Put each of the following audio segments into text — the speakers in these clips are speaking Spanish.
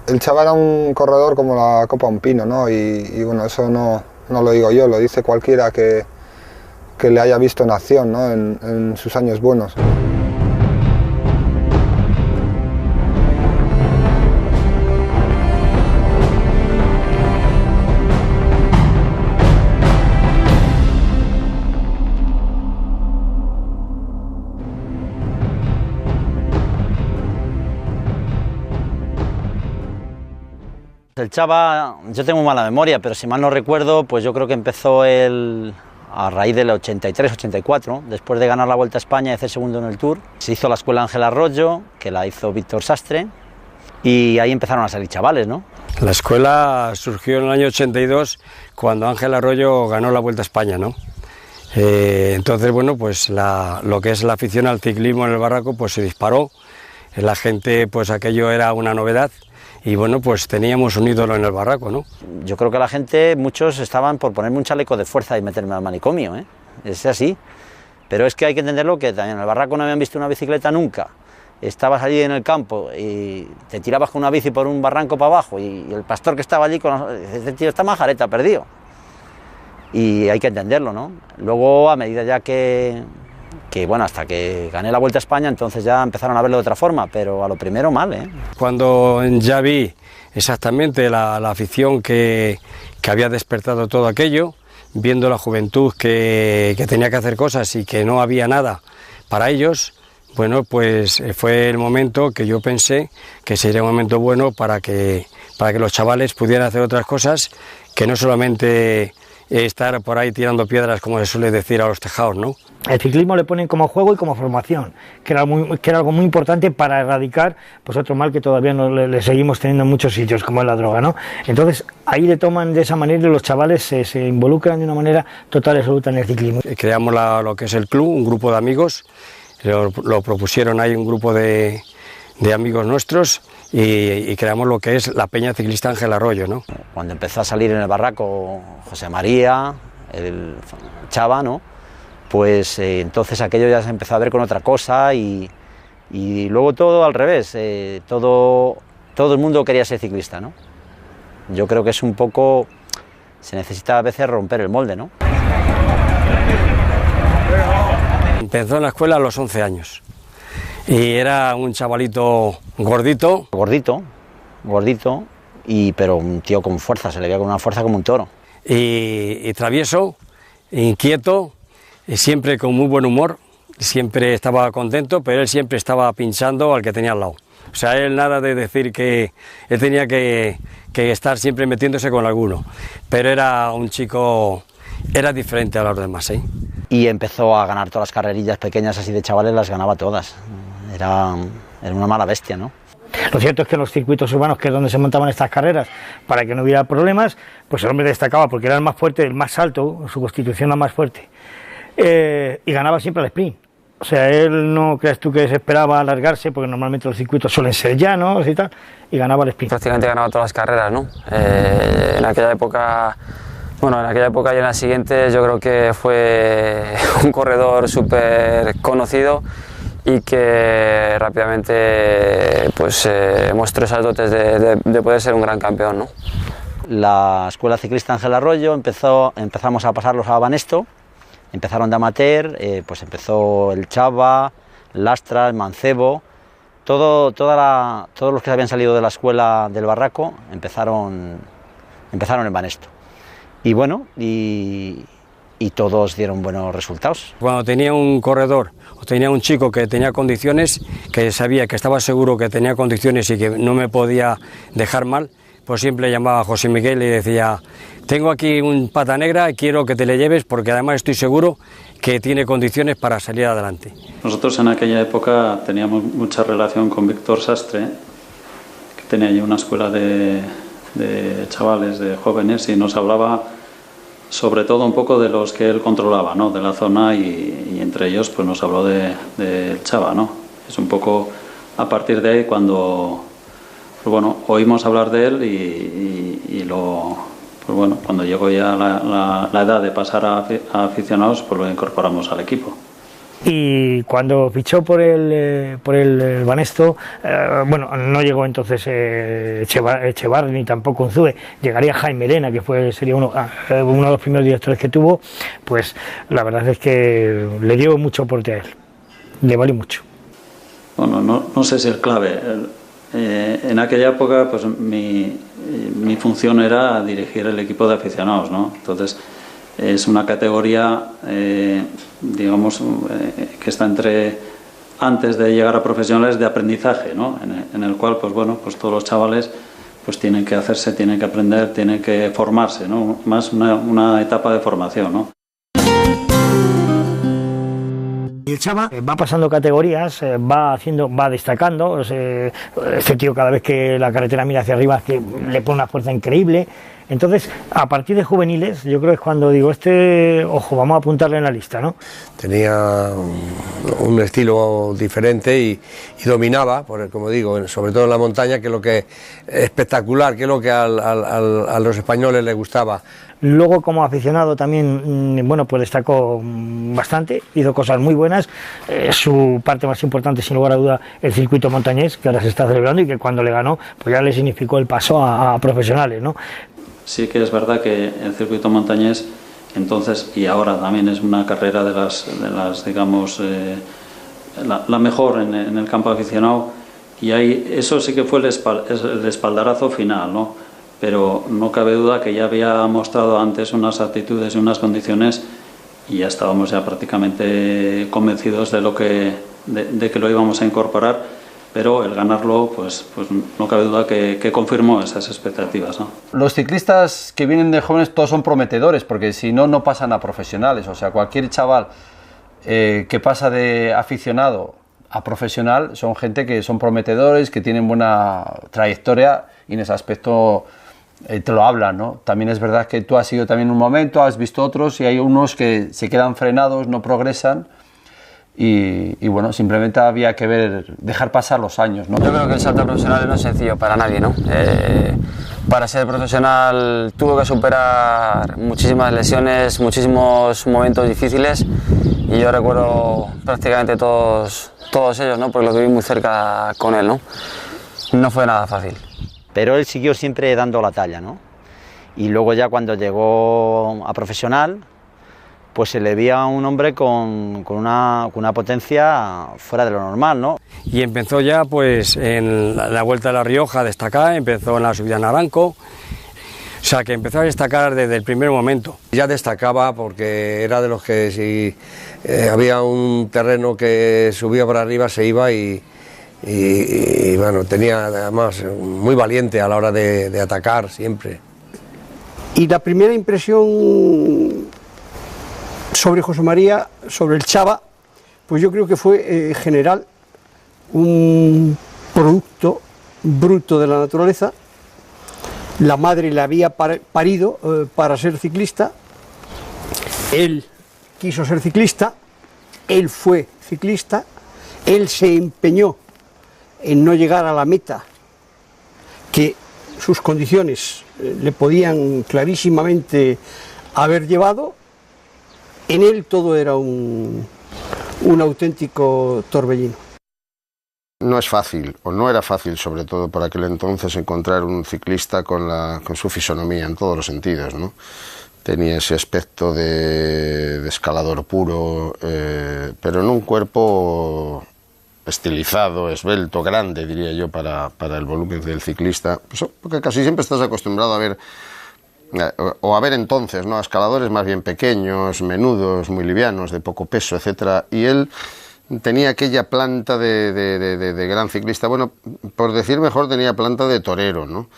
El Chava era un corredor como la copa a un pino, ¿no? Y bueno, eso no lo digo yo, lo dice cualquiera que le haya visto en acción, ¿no? En sus años buenos. El Chava, yo tengo mala memoria, pero si mal no recuerdo, pues yo creo que empezó a raíz del 83-84, después de ganar la Vuelta a España y hacer segundo en el Tour. Se hizo la escuela Ángel Arroyo, que la hizo Víctor Sastre, y ahí empezaron a salir chavales, ¿no? La escuela surgió en el año 82, cuando Ángel Arroyo ganó la Vuelta a España, ¿no? Entonces, bueno, pues lo que es la afición al ciclismo en el Barraco, pues se disparó. La gente, pues aquello era una novedad. Y bueno, pues teníamos un ídolo en el Barraco, ¿no? Yo creo que la gente, muchos estaban por ponerme un chaleco de fuerza y meterme al manicomio, ¿eh? Es así. Pero es que hay que entenderlo que también en el Barraco no habían visto una bicicleta nunca. Estabas allí en el campo y te tirabas con una bici por un barranco para abajo y el pastor que estaba allí dice, tío, está majareta, perdido. Y hay que entenderlo, ¿no? Luego, a medida ya que bueno, hasta que gané la Vuelta a España, entonces ya empezaron a verlo de otra forma, pero a lo primero mal, ¿eh? Cuando ya vi exactamente la afición que había despertado todo aquello, viendo la juventud que tenía que hacer cosas y que no había nada para ellos, bueno, pues fue el momento que yo pensé que sería un momento bueno para que los chavales pudieran hacer otras cosas, que no solamente estar por ahí tirando piedras, como se suele decir, a los tejados, ¿no? El ciclismo le ponen como juego y como formación, que era algo muy importante para erradicar pues otro mal que todavía le seguimos teniendo en muchos sitios, como es la droga, ¿no? Entonces ahí le toman de esa manera y los chavales se involucran de una manera total y absoluta en el ciclismo. Creamos lo que es el club, un grupo de amigos, lo propusieron ahí un grupo de amigos nuestros y creamos lo que es la Peña Ciclista Ángel Arroyo, ¿no? Cuando empezó a salir en el Barraco José María, el Chava, ¿no? Pues entonces aquello ya se empezó a ver con otra cosa y luego todo al revés, todo el mundo quería ser ciclista, ¿no? Yo creo que es un poco, se necesita a veces romper el molde, ¿no? Empezó en la escuela a los 11 años y era un chavalito gordito, pero un tío con fuerza, se le veía con una fuerza como un toro. Y travieso, inquieto, y siempre con muy buen humor, siempre estaba contento, pero él siempre estaba pinchando al que tenía al lado. O sea, él nada de decir que él tenía que estar siempre metiéndose con alguno, pero era un chico, era diferente a los demás, ¿eh? Y empezó a ganar todas las carrerillas pequeñas así de chavales, las ganaba todas. Era una mala bestia, ¿no? Lo cierto es que en los circuitos urbanos, que es donde se montaban estas carreras, para que no hubiera problemas, pues el hombre destacaba porque era el más fuerte, el más alto, su constitución la más fuerte. Y ganaba siempre el sprint. O sea, él no creas tú que se esperaba alargarse, porque normalmente los circuitos suelen ser llanos y tal, y ganaba el sprint. Prácticamente ganaba todas las carreras, ¿no? En aquella época y en las siguientes yo creo que fue un corredor súper conocido y que rápidamente pues mostró esas dotes de poder ser un gran campeón, ¿no? La Escuela Ciclista Ángel Arroyo empezamos a pasarlos a Banesto. Empezaron de amateur, pues empezó el Chava, el Lastra, el Mancebo, todos los que habían salido de la escuela del Barraco empezaron en Banesto. Y bueno, y todos dieron buenos resultados. Cuando tenía un corredor o tenía un chico que tenía condiciones, que sabía que estaba seguro que tenía condiciones y que no me podía dejar mal, pues siempre llamaba a José Miguel y decía: tengo aquí un pata negra, quiero que te le lleves porque además estoy seguro que tiene condiciones para salir adelante. Nosotros en aquella época teníamos mucha relación con Víctor Sastre, que tenía allí una escuela de chavales, de jóvenes, y nos hablaba sobre todo un poco de los que él controlaba, ¿no? De la zona, y entre ellos pues nos habló del Chava, ¿no? Es un poco a partir de ahí cuando pues bueno, oímos hablar de él pues bueno, cuando llegó ya la edad de pasar a aficionados, pues lo incorporamos al equipo. Y cuando fichó por el Banesto, bueno, no llegó entonces Echevarri ni tampoco Unzúe, llegaría Jaime Elena, que sería uno de los primeros directores que tuvo. Pues la verdad es que le dio mucho aporte a él, le valió mucho. Bueno, no sé si es clave. En aquella época, pues mi función era dirigir el equipo de aficionados, ¿no? Entonces, es una categoría, digamos, que está antes de llegar a profesionales, de aprendizaje, ¿no? En el cual, pues bueno, pues todos los chavales pues tienen que tienen que aprender, tienen que formarse, ¿no? Más una etapa de formación, ¿no? Y el Chava va pasando categorías, va destacando. Este tío, cada vez que la carretera mira hacia arriba, que le pone una fuerza increíble. Entonces, a partir de juveniles, yo creo que es cuando digo, ojo, vamos a apuntarle en la lista, ¿no? Tenía un estilo diferente y dominaba, como digo, sobre todo en la montaña, que es lo que es espectacular, que es lo que a los españoles les gustaba. Luego, como aficionado también, bueno, pues destacó bastante, hizo cosas muy buenas. Su parte más importante, sin lugar a duda, el circuito montañés, que ahora se está celebrando y que cuando le ganó, pues ya le significó el paso a profesionales, ¿no? Sí que es verdad que el circuito montañés entonces y ahora también es una carrera de las digamos, la mejor en el campo aficionado, y ahí eso sí que fue el espaldarazo final, ¿no? Pero no cabe duda que ya había mostrado antes unas actitudes y unas condiciones y ya estábamos ya prácticamente convencidos de que lo íbamos a incorporar. Pero el ganarlo, pues no cabe duda que confirmó esas expectativas, ¿no? Los ciclistas que vienen de jóvenes todos son prometedores, porque si no, no pasan a profesionales. O sea, cualquier chaval que pasa de aficionado a profesional son gente que son prometedores, que tienen buena trayectoria y en ese aspecto te lo hablan, ¿no? También es verdad que tú has ido también un momento, has visto otros y hay unos que se quedan frenados, no progresan. Y bueno, simplemente había que dejar pasar los años, ¿no? Yo creo que el salto profesional no es sencillo para nadie, ¿no? Para ser profesional tuvo que superar muchísimas lesiones, muchísimos momentos difíciles, y yo recuerdo prácticamente todos ellos, ¿no? Porque los viví muy cerca con él, ¿no? No fue nada fácil. Pero él siguió siempre dando la talla, ¿no? Y luego ya cuando llegó a profesional, pues se le veía a un hombre con una potencia fuera de lo normal, ¿no? Y empezó ya pues en la Vuelta de La Rioja a destacar, empezó en la subida a Naranco, o sea que empezó a destacar desde el primer momento. Ya destacaba porque era de los que si había un terreno que subía para arriba se iba y bueno, tenía además muy valiente a la hora de atacar siempre. Y la primera impresión sobre José María, sobre el Chava, pues yo creo que fue general, un producto bruto de la naturaleza. La madre le había parido para ser ciclista, él quiso ser ciclista, él fue ciclista, él se empeñó en no llegar a la meta que sus condiciones le podían clarísimamente haber llevado. En él todo era un auténtico torbellino. No es fácil, o no era fácil, sobre todo por aquel entonces, encontrar un ciclista con su fisonomía en todos los sentidos, ¿no? Tenía ese aspecto de escalador puro, pero en un cuerpo estilizado, esbelto, grande, diría yo, para el volumen del ciclista, pues, porque casi siempre estás acostumbrado a ver entonces, ¿no?, a escaladores más bien pequeños, menudos, muy livianos, de poco peso, etcétera, y él tenía aquella planta de gran ciclista, bueno, por decir mejor, tenía planta de torero, ¿no?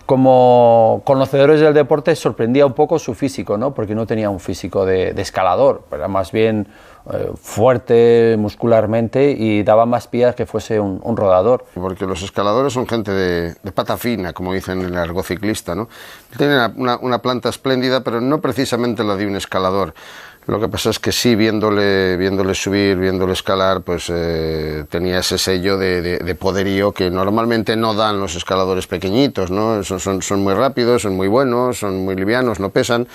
Como conocedores del deporte sorprendía un poco su físico, ¿no? Porque no tenía un físico de escalador, era más bien fuerte muscularmente y daba más pie a que fuese un rodador. Porque los escaladores son gente de pata fina, como dicen en el argot ciclista, ¿no? Tienen una planta espléndida, pero no precisamente la de un escalador. Lo que pasa es que sí, viéndole subir, viéndole escalar, pues tenía ese sello de poderío que normalmente no dan los escaladores pequeñitos, ¿no? Son muy rápidos, son muy buenos, son muy livianos, no pesan,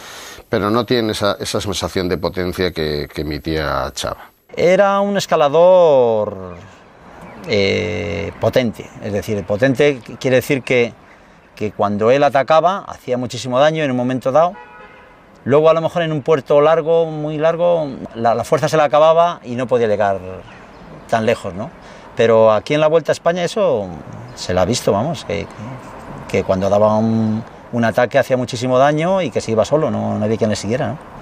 pero no tienen esa sensación de potencia que emitía Chava. Era un escalador potente, es decir, potente quiere decir que cuando él atacaba hacía muchísimo daño en un momento dado. Luego a lo mejor en un puerto largo, muy largo, la fuerza se le acababa y no podía llegar tan lejos, ¿no? Pero aquí en la Vuelta a España eso se lo ha visto, vamos, que cuando daba un ataque hacía muchísimo daño y que se iba solo, no había quien le siguiera, ¿no?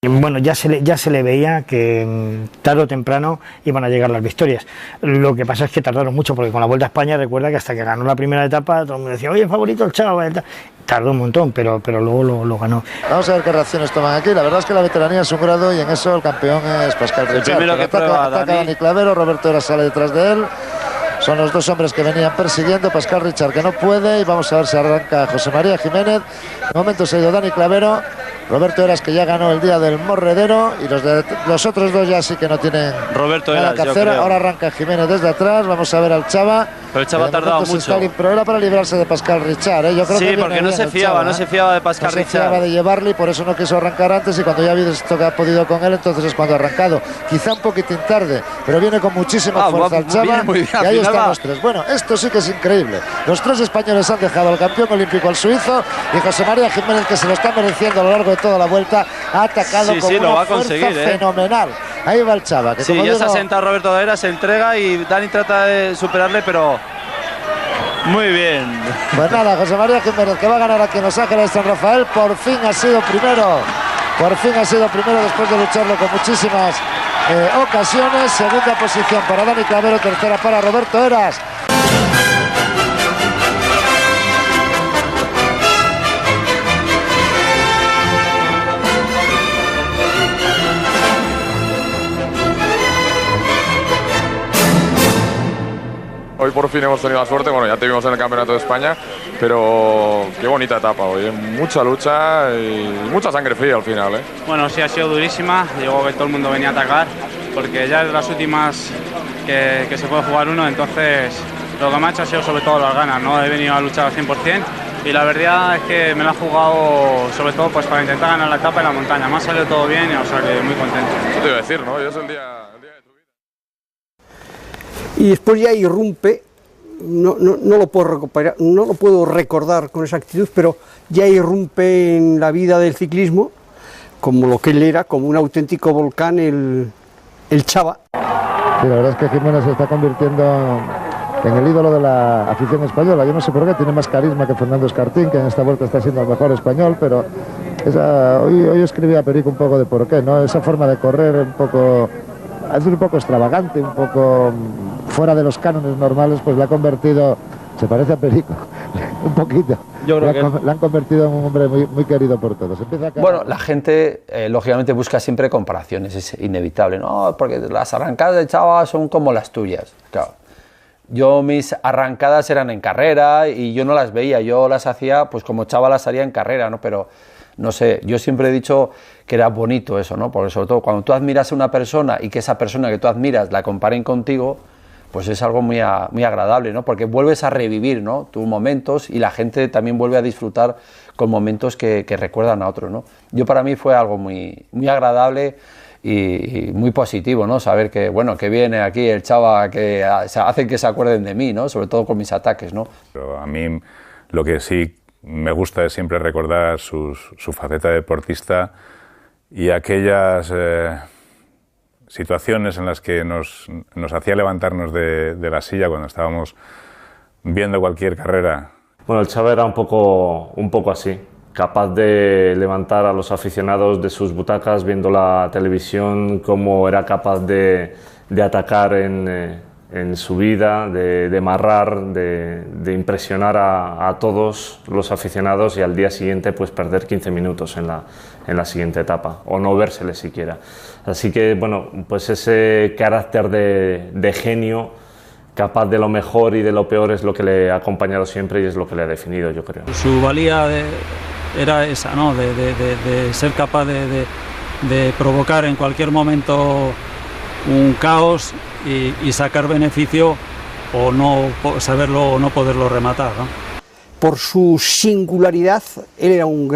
Bueno, ya se le veía que tarde o temprano iban a llegar las victorias. Lo que pasa es que tardaron mucho, porque con la Vuelta a España recuerda que hasta que ganó la primera etapa todo el mundo decía, oye, favorito el Chava. Tardó un montón, pero luego lo ganó. Vamos a ver qué reacciones toman aquí. La verdad es que la veteranía es un grado y en eso el campeón es Pascal Richard. El primero que ataca Dani Clavero, Roberto Heras sale detrás de él. Son los dos hombres que venían persiguiendo. Pascal Richard que no puede, y vamos a ver si arranca José María Jiménez. De momento se ha ido Dani Clavero, Roberto Heras, que ya ganó el día del Morredero, y los otros dos ya sí que no tienen Roberto nada Heras, que hacer. Ahora arranca Jiménez desde atrás. Vamos a ver al Chava. Pero el Chava ha tardado mucho. Pero era para librarse de Pascal Richard, ¿eh? Yo creo sí, que porque no se fiaba de Pascal Richard. No se fiaba de llevarle, y por eso no quiso arrancar antes, y cuando ya ha visto que ha podido con él, entonces es cuando ha arrancado. Quizá un poquitín tarde, pero viene con muchísima fuerza el Chava. Muy bien, y ahí están los tres. Bueno, esto sí que es increíble. Los tres españoles han dejado al campeón olímpico, al suizo, y José María Jiménez, que se lo está mereciendo a lo largo de toda la vuelta, ha atacado con una fuerza fenomenal. Ahí va el Chava. Que sí, ya se ha sentado Roberto Heras, se entrega y Dani trata de superarle, pero muy bien. Pues nada, José María Jiménez, que va a ganar aquí en Los Ángeles San Rafael, por fin ha sido primero. Por fin ha sido primero después de lucharlo con muchísimas ocasiones. Segunda posición para Dani Clavero, tercera para Roberto Heras. Hoy por fin hemos tenido la suerte, bueno, ya te vimos en el Campeonato de España, pero qué bonita etapa hoy, mucha lucha y mucha sangre fría al final, ¿eh? Bueno, sí, ha sido durísima, digo que todo el mundo venía a atacar, porque ya es de las últimas que se puede jugar uno, entonces lo que me ha hecho ha sido sobre todo las ganas, ¿no? He venido a luchar al 100% y la verdad es que me la he jugado sobre todo pues para intentar ganar la etapa en la montaña, me ha salido todo bien, o sea que muy contento. Eso te iba a decir, ¿no? Hoy es el día de tu vida. Y después ya irrumpe, no lo puedo recuperar, no lo puedo recordar con exactitud, pero ya irrumpe en la vida del ciclismo, como lo que él era, como un auténtico volcán, el Chava. Sí, la verdad es que Jiménez se está convirtiendo en el ídolo de la afición española. Yo no sé por qué, tiene más carisma que Fernando Escartín, que en esta vuelta está siendo el mejor español, pero hoy escribía Perico un poco de por qué, ¿no? Esa forma de correr un poco extravagante, un poco fuera de los cánones normales, pues la ha convertido, se parece a Perico, un poquito. Yo creo que la han convertido en un hombre muy querido por todos. Bueno, la gente lógicamente busca siempre comparaciones, es inevitable, ¿no? Porque las arrancadas de Chava son como las tuyas, claro. Mis arrancadas eran en carrera y yo no las veía, yo las hacía pues como Chava las haría en carrera, ¿no? Pero no sé, yo siempre he dicho que era bonito eso, ¿no? Porque sobre todo cuando tú admiras a una persona y que esa persona que tú admiras la comparen contigo, pues es algo muy agradable, ¿no? Porque vuelves a revivir, ¿no? Tus momentos y la gente también vuelve a disfrutar con momentos que recuerdan a otros, ¿no? Para mí fue algo muy agradable y muy positivo, ¿no? Saber que, bueno, que viene aquí el Chava, que hace que se acuerden de mí, ¿no? Sobre todo con mis ataques, ¿no? Pero a mí lo que sí me gusta es siempre recordar su faceta de deportista y aquellas situaciones en las que nos hacía levantarnos de la silla cuando estábamos viendo cualquier carrera. Bueno, el Chava era un poco así, capaz de levantar a los aficionados de sus butacas viendo la televisión, cómo era capaz de atacar en su vida, de marrar, de impresionar a todos los aficionados y al día siguiente pues perder 15 minutos en la siguiente etapa o no vérsele siquiera. Así que bueno, pues ese carácter de genio, capaz de lo mejor y de lo peor, es lo que le ha acompañado siempre y es lo que le ha definido, yo creo. Su valía era esa, ¿no? De ser capaz de provocar en cualquier momento un caos y sacar beneficio o no saberlo o no poderlo rematar, ¿no? Por su singularidad, él era un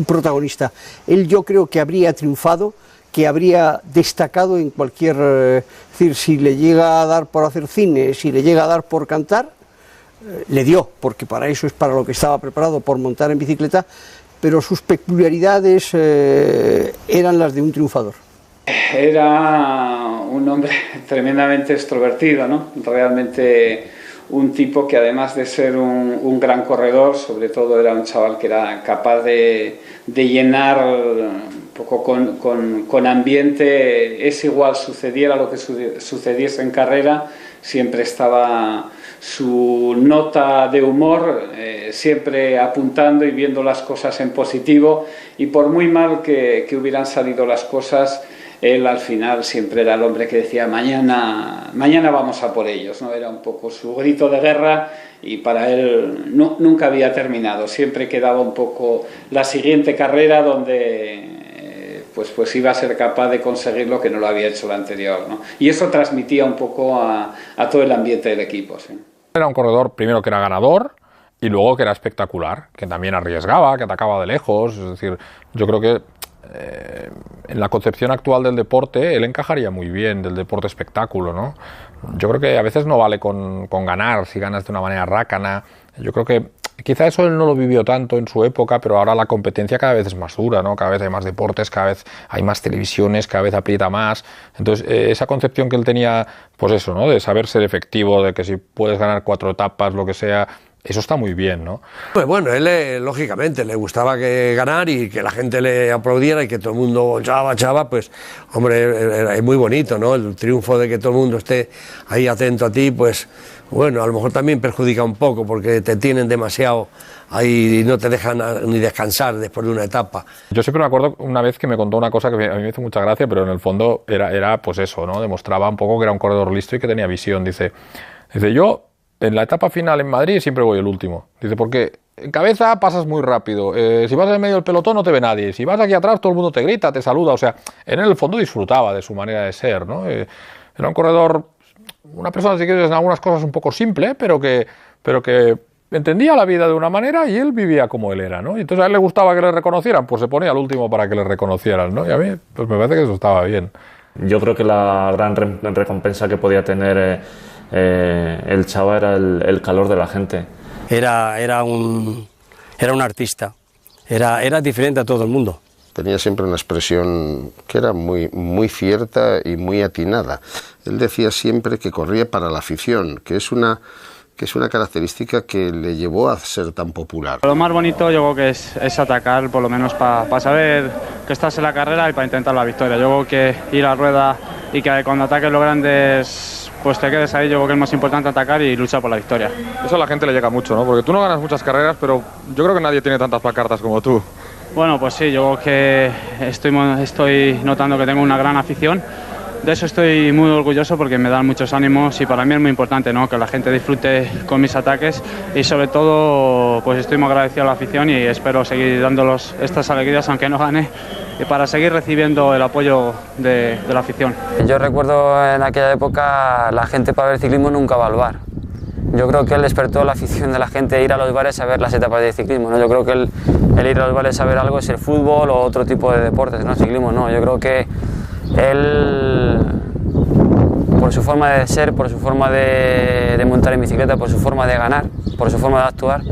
protagonista. Él, yo creo que habría triunfado, que habría destacado en cualquier... es decir, si le llega a dar por hacer cine, si le llega a dar por cantar, le dio, porque para eso es para lo que estaba preparado, por montar en bicicleta, pero sus peculiaridades eran las de un triunfador. Era un hombre tremendamente extrovertido, ¿no? Realmente un tipo que, además de ser un gran corredor, sobre todo era un chaval que era capaz de llenar un poco con ambiente. Es igual, sucediera lo que sucediese en carrera, siempre estaba su nota de humor, siempre apuntando y viendo las cosas en positivo, y por muy mal que hubieran salido las cosas, él al final siempre era el hombre que decía mañana vamos a por ellos, ¿no? Era un poco su grito de guerra, y para él nunca había terminado, siempre quedaba un poco la siguiente carrera donde pues iba a ser capaz de conseguir lo que no lo había hecho la anterior, ¿no? Y eso transmitía un poco a todo el ambiente del equipo, sí. Era un corredor, primero, que era ganador, y luego que era espectacular, que también arriesgaba, que atacaba de lejos. Es decir, yo creo que en la concepción actual del deporte, él encajaría muy bien, del deporte espectáculo, ¿no? Yo creo que a veces no vale con ganar, si ganas de una manera rácana. Yo creo que quizá eso él no lo vivió tanto en su época, pero ahora la competencia cada vez es más dura, ¿no? Cada vez hay más deportes, cada vez hay más televisiones, cada vez aprieta más. Entonces, esa concepción que él tenía, pues eso, ¿no? De saber ser efectivo, de que si puedes ganar 4 etapas, lo que sea, eso está muy bien, ¿no? Pues bueno, él lógicamente le gustaba ganar y que la gente le aplaudiera y que todo el mundo chava, pues hombre, es muy bonito, ¿no? El triunfo de que todo el mundo esté ahí atento a ti, pues bueno, a lo mejor también perjudica un poco porque te tienen demasiado ahí y no te dejan ni descansar después de una etapa. Yo siempre me acuerdo una vez que me contó una cosa que a mí me hizo mucha gracia, pero en el fondo era pues eso, ¿no? Demostraba un poco que era un corredor listo y que tenía visión. Dice yo en la etapa final en Madrid siempre voy el último. Dice, porque en cabeza pasas muy rápido. Si vas en medio del pelotón no te ve nadie. Si vas aquí atrás todo el mundo te grita, te saluda. O sea, en el fondo disfrutaba de su manera de ser, ¿no? Era un corredor, una persona, si quieres, en algunas cosas un poco simple, pero que entendía la vida de una manera y él vivía como él era, ¿no? Y entonces a él le gustaba que le reconocieran, pues se ponía al último para que le reconocieran, ¿no? Y a mí pues me parece que eso estaba bien. Yo creo que la gran recompensa que podía tener el Chava era el calor de la gente. Era un artista, era diferente a todo el mundo. Tenía siempre una expresión que era muy cierta y muy atinada. Él decía siempre que corría para la afición, que es una característica que le llevó a ser tan popular. Lo más bonito yo creo que es atacar, por lo menos para saber que estás en la carrera y para intentar la victoria. Yo creo que ir a rueda y que cuando ataques los grandes pues te quedes ahí, yo creo que es más importante atacar y luchar por la victoria. Eso a la gente le llega mucho, ¿no? Porque tú no ganas muchas carreras, pero yo creo que nadie tiene tantas pancartas como tú. Bueno, pues sí, yo creo que estoy notando que tengo una gran afición. De eso estoy muy orgulloso porque me dan muchos ánimos y para mí es muy importante, ¿no? Que la gente disfrute con mis ataques y sobre todo pues estoy muy agradecido a la afición y espero seguir dándolos estas alegrías aunque no gane y para seguir recibiendo el apoyo de la afición. Yo recuerdo en aquella época la gente para ver ciclismo nunca va al bar. Yo creo que él despertó la afición de la gente a ir a los bares a ver las etapas de ciclismo, ¿no? Yo creo que el ir a los bares a ver algo es el fútbol o otro tipo de deportes, no ciclismo, no. Yo creo que él, por su forma de ser, por su forma de montar en bicicleta, por su forma de ganar, por su forma de actuar,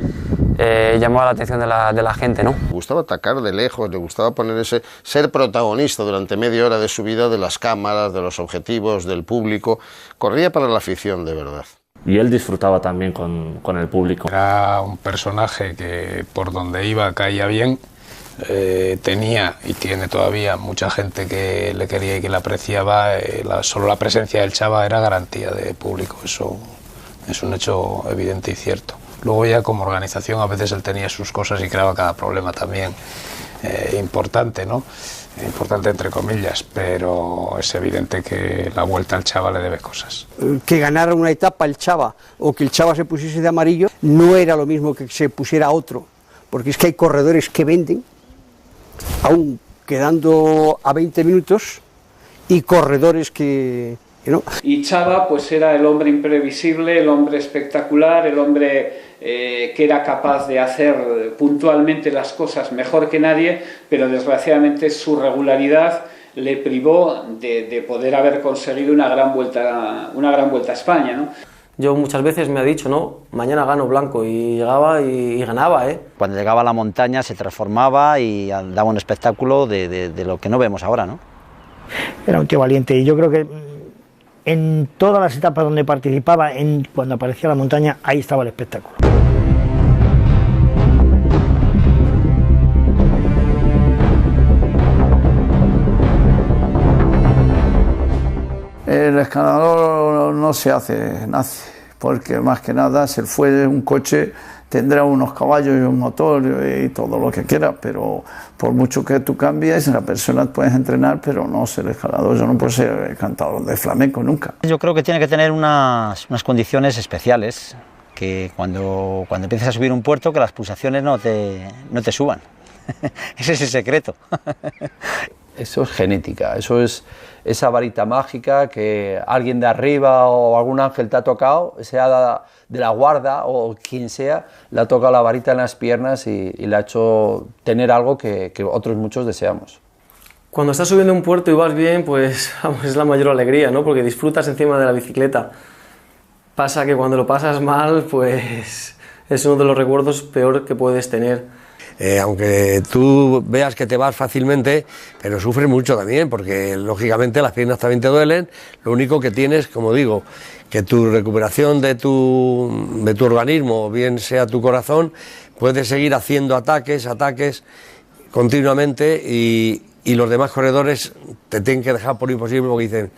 llamaba la atención de la gente, ¿no? Le gustaba atacar de lejos, le gustaba ser protagonista durante media hora de su vida de las cámaras, de los objetivos, del público. Corría para la afición, de verdad. Y él disfrutaba también con el público. Era un personaje que por donde iba caía bien. Tenía y tiene todavía mucha gente que le quería y que le apreciaba. Solo la presencia del Chava era garantía de público, eso es un hecho evidente y cierto. Luego ya como organización a veces él tenía sus cosas y creaba cada problema también importante, ¿no? Importante entre comillas, pero es evidente que la Vuelta al Chava le debe cosas. Que ganara una etapa el Chava o que el Chava se pusiese de amarillo no era lo mismo que se pusiera otro, porque es que hay corredores que venden, aún quedando a 20 minutos, y corredores que no. Y Chava pues era el hombre imprevisible, el hombre espectacular, el hombre que era capaz de hacer puntualmente las cosas mejor que nadie, pero desgraciadamente su regularidad le privó de poder haber conseguido una gran vuelta a España, ¿no? Yo muchas veces me ha dicho, no, mañana gano blanco, y llegaba y ganaba, ¿eh? Cuando llegaba a la montaña se transformaba y daba un espectáculo de lo que no vemos ahora, ¿no? Era un tío valiente, y yo creo que en todas las etapas donde participaba, cuando aparecía la montaña, ahí estaba el espectáculo. El escalador no se hace, nace, porque más que nada se fue un coche, tendrá unos caballos y un motor y todo lo que quiera, pero por mucho que tú cambies, la persona puedes entrenar, pero no ser escalador. Yo no puedo ser cantador de flamenco nunca. Yo creo que tiene que tener unas condiciones especiales, que cuando empieces a subir un puerto, que las pulsaciones no te suban. Ese es el secreto. Eso es genética, eso es esa varita mágica que alguien de arriba o algún ángel te ha tocado, sea de la guarda o quien sea, le ha tocado la varita en las piernas y le ha hecho tener algo que otros muchos deseamos. Cuando estás subiendo un puerto y vas bien, pues vamos, es la mayor alegría, ¿no? Porque disfrutas encima de la bicicleta. Pasa que cuando lo pasas mal, pues es uno de los recuerdos peor que puedes tener. Aunque tú veas que te vas fácilmente, pero sufres mucho también, porque lógicamente las piernas también te duelen. Lo único que tienes, como digo, que tu recuperación de tu organismo, bien sea tu corazón, puedes seguir haciendo ataques continuamente, y los demás corredores te tienen que dejar por imposible, porque dicen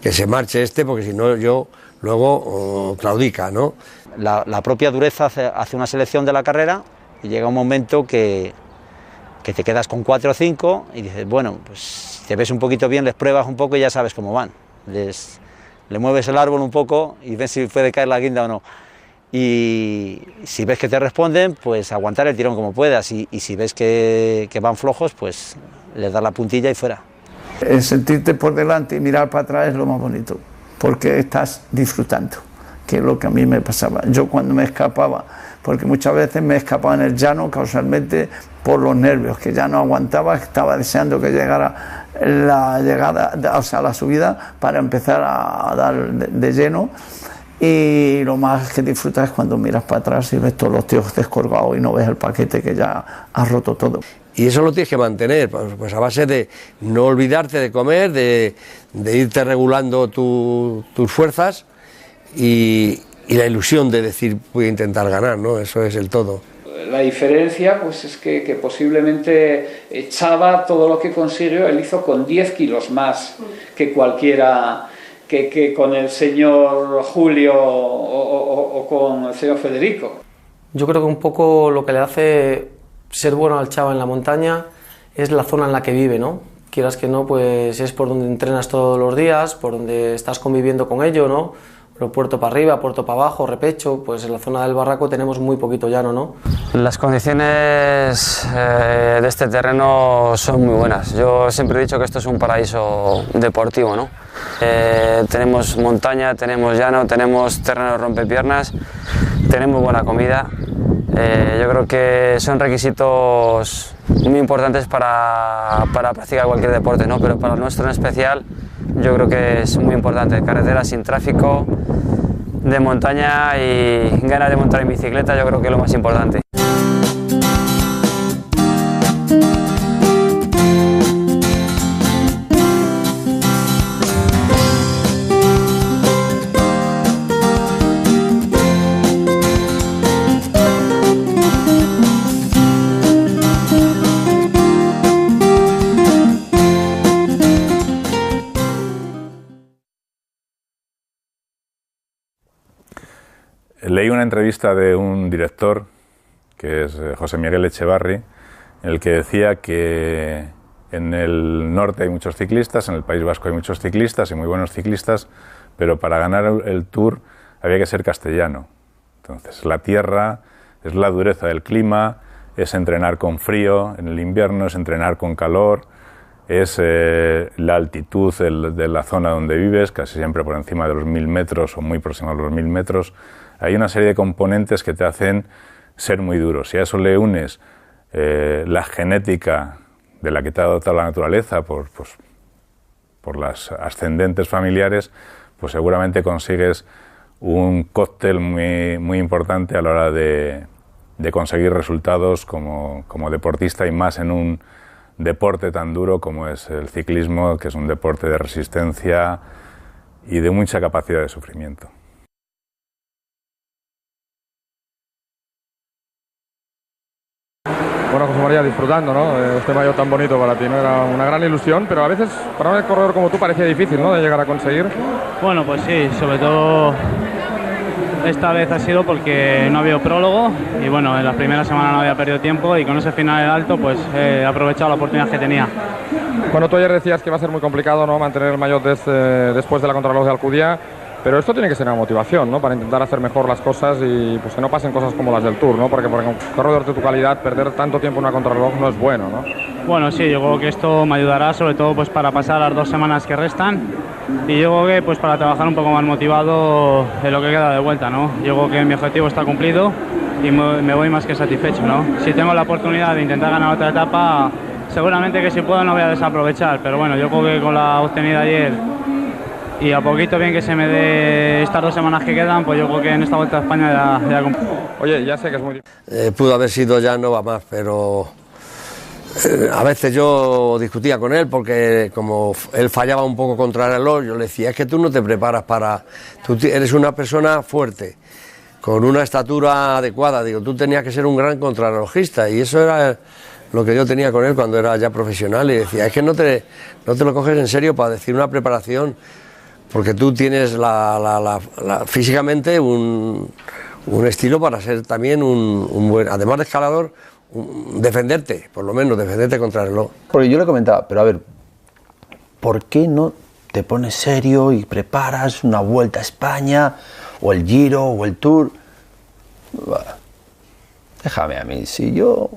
que se marche porque si no yo luego claudica, ¿no? La propia dureza hace una selección de la carrera. Y llega un momento que te quedas con 4 o 5 y dices, bueno, pues te ves un poquito bien, les pruebas un poco y ya sabes cómo van. Le mueves el árbol un poco y ves si puede caer la guinda o no. Y si ves que te responden, pues aguantar el tirón como puedas. Y si ves que van flojos, pues les das la puntilla y fuera. El sentirte por delante y mirar para atrás es lo más bonito, porque estás disfrutando, que es lo que a mí me pasaba. Yo cuando me escapaba, porque muchas veces me escapaba en el llano causalmente por los nervios, que ya no aguantaba, estaba deseando que llegara la llegada, o sea, la subida, para empezar a dar de lleno. Y lo más que disfrutas es cuando miras para atrás y ves todos los tíos descolgados y no ves el paquete que ya has roto todo. Y eso lo tienes que mantener, pues a base de no olvidarte de comer, de irte regulando tus fuerzas y la ilusión de decir voy a intentar ganar, ¿no? Eso es el todo. La diferencia pues es que posiblemente Chava, todo lo que consiguió, él hizo con 10 kilos más que cualquiera, que con el señor Julio o con el señor Federico. Yo creo que un poco lo que le hace ser bueno al Chava en la montaña es la zona en la que vive, ¿no? Quieras que no, pues es por donde entrenas todos los días, por donde estás conviviendo con ello, ¿no? Pero puerto para arriba, puerto para abajo, repecho, pues en la zona del Barraco tenemos muy poquito llano, ¿no? Las condiciones de este terreno son muy buenas. Yo siempre he dicho que esto es un paraíso deportivo, ¿no? Tenemos montaña, tenemos llano, tenemos terreno rompepiernas, tenemos buena comida. Yo creo que son requisitos muy importantes para practicar cualquier deporte, ¿no? Pero para el nuestro en especial, yo creo que es muy importante. Carreteras sin tráfico, de montaña y ganas de montar en bicicleta, yo creo que es lo más importante. Leí una entrevista de un director, que es José Miguel Echevarri, en el que decía que en el norte hay muchos ciclistas, en el País Vasco hay muchos ciclistas y muy buenos ciclistas, pero para ganar el Tour había que ser castellano. Entonces, la tierra, es la dureza del clima, es entrenar con frío en el invierno, es entrenar con calor, es la altitud de la zona donde vives, casi siempre por encima de los 1000 metros o muy próximo a los 1000 metros. Hay una serie de componentes que te hacen ser muy duro. Si a eso le unes la genética de la que te ha dotado la naturaleza por las ascendentes familiares, pues seguramente consigues un cóctel muy importante a la hora de conseguir resultados como deportista, y más en un deporte tan duro como es el ciclismo, que es un deporte de resistencia y de mucha capacidad de sufrimiento. Bueno, José María, disfrutando, ¿no? Este maillot tan bonito para ti, ¿no? Era una gran ilusión, pero a veces para un corredor como tú parecía difícil, ¿no?, de llegar a conseguir. Bueno, pues sí, sobre todo esta vez ha sido porque no había prólogo y bueno, en la primera semana no había perdido tiempo, y con ese final alto pues he aprovechado la oportunidad que tenía. Bueno, tú ayer decías que iba a ser muy complicado, ¿no?, mantener el maillot después de la contrarreloj de Alcudia. Pero esto tiene que ser una motivación, ¿no?, para intentar hacer mejor las cosas y pues que no pasen cosas como las del Tour, ¿no? Porque un corredor de tu calidad, perder tanto tiempo en una contrarreloj no es bueno, ¿no? Bueno, sí, yo creo que esto me ayudará sobre todo pues para pasar las 2 semanas que restan, y yo creo que pues para trabajar un poco más motivado en lo que queda de vuelta, ¿no? Yo creo que mi objetivo está cumplido y me voy más que satisfecho, ¿no? Si tengo la oportunidad de intentar ganar otra etapa, seguramente que si puedo no voy a desaprovechar, pero bueno, yo creo que con la obtenida ayer y a poquito bien que se me dé estas 2 semanas que quedan, pues yo creo que en esta Vuelta a España ya Oye, ya sé que es muy difícil. Pudo haber sido ya no va más, pero a veces yo discutía con él porque como él fallaba un poco contra el reloj, yo le decía, es que tú no te preparas tú eres una persona fuerte, con una estatura adecuada, digo, tú tenías que ser un gran contrarrelojista, y eso era lo que yo tenía con él cuando era ya profesional, y decía, es que no te lo coges en serio para decir una preparación, porque tú tienes físicamente un estilo para ser también un buen, además de escalador, defenderte, por lo menos defenderte contra el reloj. Porque yo le comentaba, pero a ver, ¿por qué no te pones serio y preparas una Vuelta a España, o el Giro, o el Tour? Déjame a mí, si yo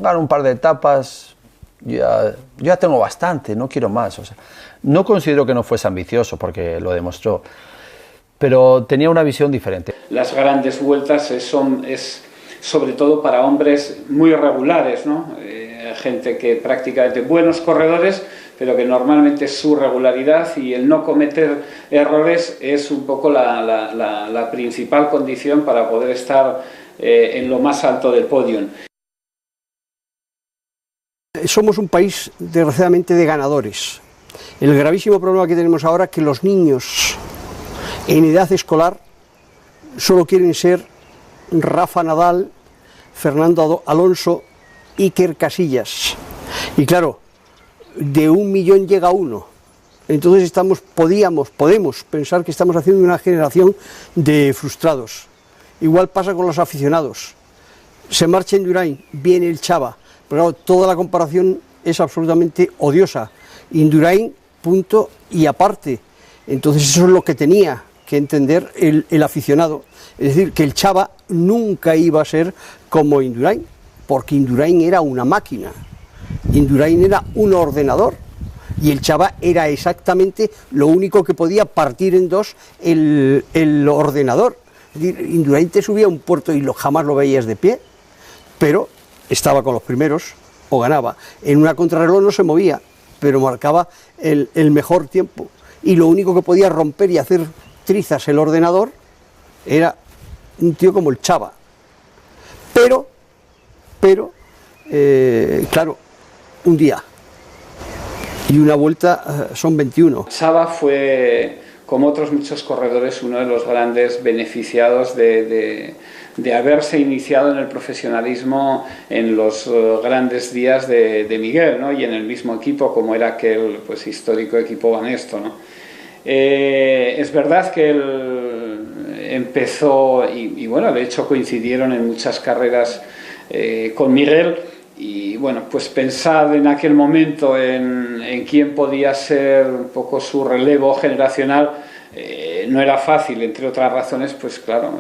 gano un par de etapas, ya tengo bastante, no quiero más. O sea, no considero que no fuese ambicioso, porque lo demostró, pero tenía una visión diferente. Las grandes vueltas es sobre todo para hombres muy regulares, ¿no? Gente que prácticamente, buenos corredores, pero que normalmente su regularidad y el no cometer errores es un poco la principal condición para poder estar en lo más alto del podio. Somos un país, desgraciadamente, de ganadores. El gravísimo problema que tenemos ahora es que los niños en edad escolar solo quieren ser Rafa Nadal, Fernando Alonso, Iker Casillas. Y claro, de 1 millón llega 1. Entonces podemos pensar que estamos haciendo una generación de frustrados. Igual pasa con los aficionados. Se marcha Indurain, viene el Chava. Pero claro, toda la comparación es absolutamente odiosa. Indurain, punto y aparte. Entonces eso es lo que tenía que entender el aficionado. Es decir, que el Chava nunca iba a ser como Indurain, porque Indurain era una máquina. Indurain era un ordenador. Y el Chava era exactamente lo único que podía partir en dos el ordenador. Es decir, Indurain te subía a un puerto y jamás lo veías de pie, pero estaba con los primeros o ganaba. En una contrarreloj no se movía, pero marcaba el mejor tiempo. Y lo único que podía romper y hacer trizas el ordenador era un tío como el Chava. Pero claro, un día y una vuelta son 21. Chava fue, como otros muchos corredores, uno de los grandes beneficiados de haberse iniciado en el profesionalismo en los grandes días de Miguel, ¿no? Y en el mismo equipo, como era aquel pues histórico equipo Banesto, ¿no? Es verdad que él empezó, y bueno, de hecho coincidieron en muchas carreras con Miguel. Y bueno, pues pensar en aquel momento en quién podía ser un poco su relevo generacional, no era fácil, entre otras razones, pues claro,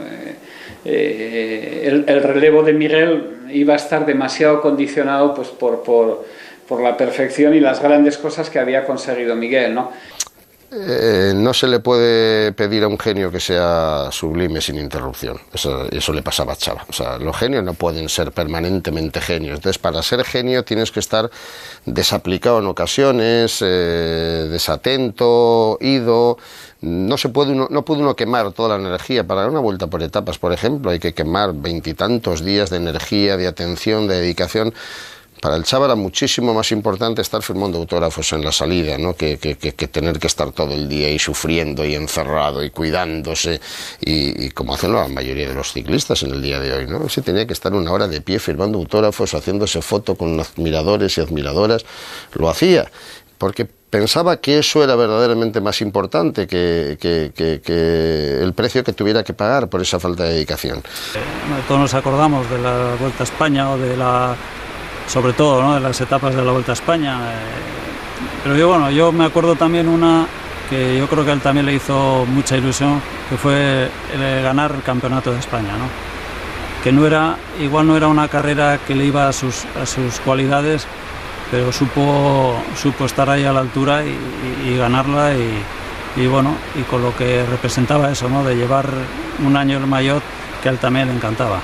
el relevo de Miguel iba a estar demasiado condicionado pues por la perfección y las grandes cosas que había conseguido Miguel, ¿no? No se le puede pedir a un genio que sea sublime sin interrupción. Eso le pasaba a Chava. O sea, los genios no pueden ser permanentemente genios. Entonces, para ser genio tienes que estar desaplicado en ocasiones, desatento, ido. No puede uno quemar toda la energía. Para dar una vuelta por etapas, por ejemplo, hay que quemar 20 y tantos días de energía, de atención, de dedicación. Para el Chava era muchísimo más importante estar firmando autógrafos en la salida, ¿no? que tener que estar todo el día ahí sufriendo y encerrado y cuidándose, y como hacen la mayoría de los ciclistas en el día de hoy, ¿no? Se tenía que estar una hora de pie firmando autógrafos, haciéndose foto con admiradores y admiradoras. Lo hacía porque pensaba que eso era verdaderamente más importante que el precio que tuviera que pagar por esa falta de dedicación. Todos nos acordamos de la Vuelta a España o sobre todo, ¿no?, de las etapas de la Vuelta a España, pero yo me acuerdo también una que yo creo que a él también le hizo mucha ilusión, que fue ganar el Campeonato de España, ¿no? Que igual no era una carrera que le iba a sus cualidades, pero supo estar ahí a la altura y ganarla, y con lo que representaba eso, ¿no?, de llevar un año el maillot, que a él también le encantaba.